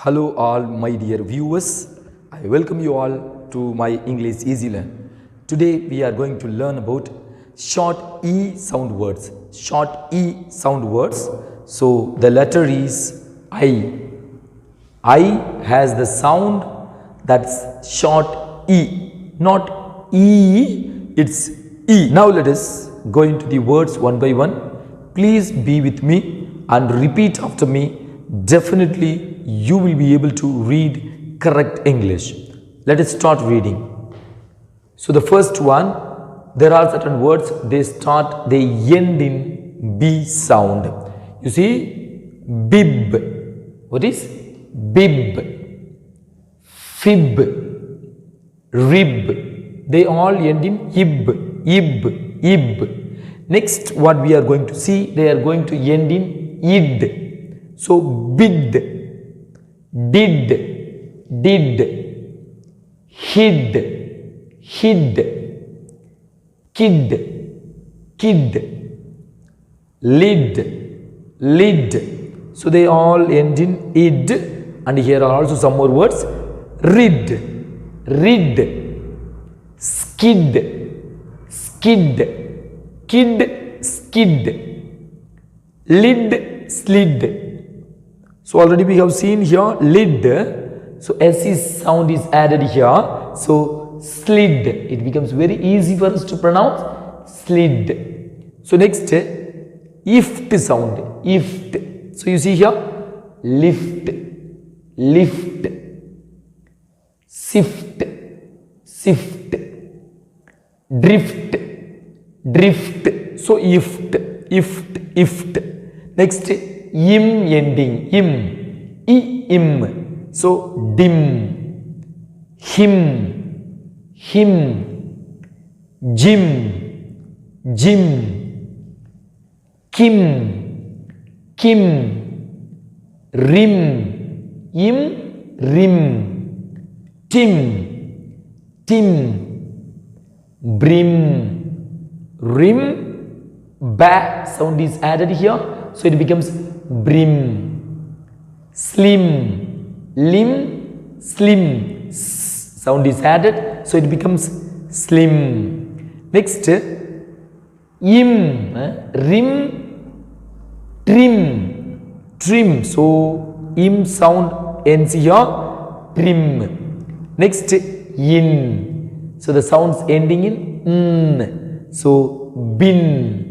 Hello all my dear viewers, I welcome you all to my English Easylearn. Today we are going to learn about short E sound words. Short E sound words. So the letter is I. I has the sound that's short E, not E, it's E. Now let us go into the words one by one. Please be with me and repeat after me. Definitely you will be able to read correct English. Let us start reading. So the first one, there are certain words, they end in B sound. You see, bib. What is? Bib. Fib. Rib. They all end in ib. Ib. Ib. Next, what we are going to see, they are going to end in id. So bid, did, hid, kid, lid. So they all end in id, and here are also some more words. Rid, skid, kid, lid, slid. So already we have seen here lid. So SE sound is added here. So slid. It becomes very easy for us to pronounce. Slid. So next, ift sound. Ift. So you see here lift, sift, drift. So ift. Next, im ending, im. So dim, him, Jim, Kim, rim, Tim, rim, ba sound is added here, so it becomes brim. Slim, slim, sound is added, so it becomes slim. Next, rim, trim. So im sound ends here, trim. Next, in. So the sounds ending in n. So bin,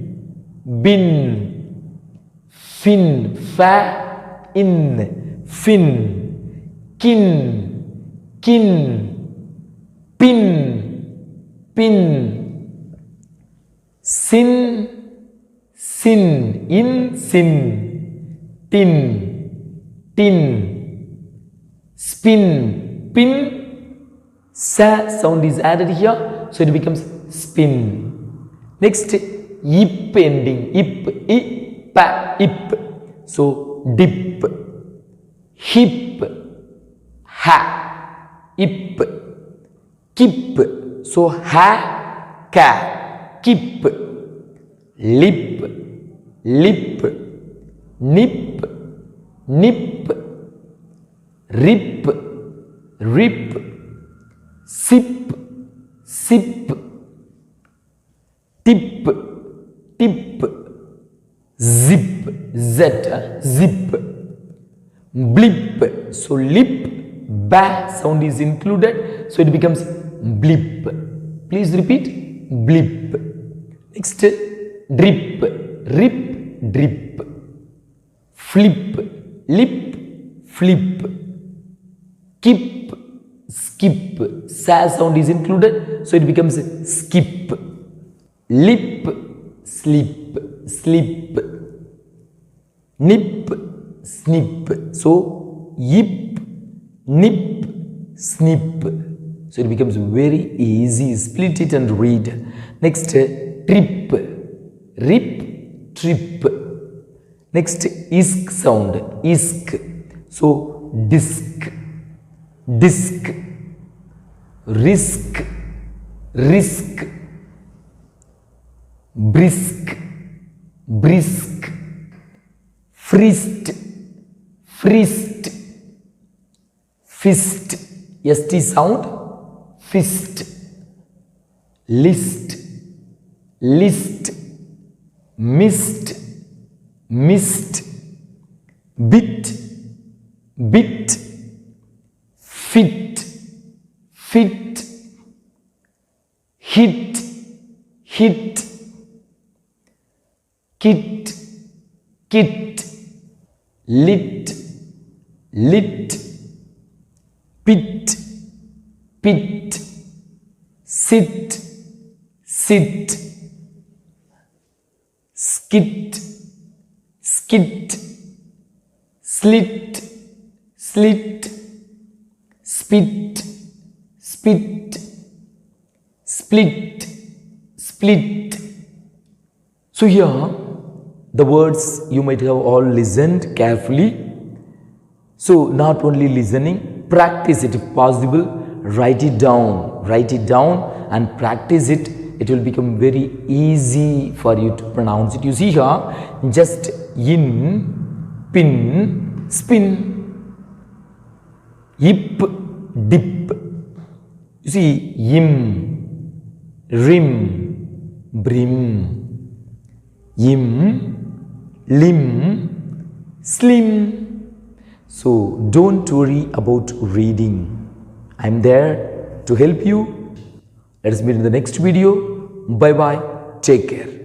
fin, fa, in, fin, kin, pin, sin, in, tin, spin, pin, sa sound is added here, so it becomes spin. Next, ip ending, ip, so dip, hip, ha, ip, kip, so ha, ka, kip, lip, nip, rip, sip, tip, zip, zip, blip, so lip, ba sound is included, so it becomes blip. Please repeat, blip. Next, drip, drip, flip, flip, kip, skip, sa sound is included, so it becomes skip. Lip, slip, nip, snip. So yip, nip, snip. So it becomes very easy. Split it and read. Next, trip, rip, trip. Next, isk sound, isk. So disc, risk, brisk, frisked, fist, st sound, fist, list, list, mist, mist, bit, bit, fit, fit, hit, hit, kit, kit, lit, lit, pit, pit, sit, sit, skit, skit, slit, slit, spit, spit, split, split. So here the words you might have all listened carefully. So not only listening, practice it if possible. Write it down and practice it. It will become very easy for you to pronounce it. You see here, just in, pin, spin, yip, dip. You see, yim, rim, brim, yim, lim, slim. So don't worry about reading. I'm there to help you. Let us meet in the next video. Bye bye. Take care.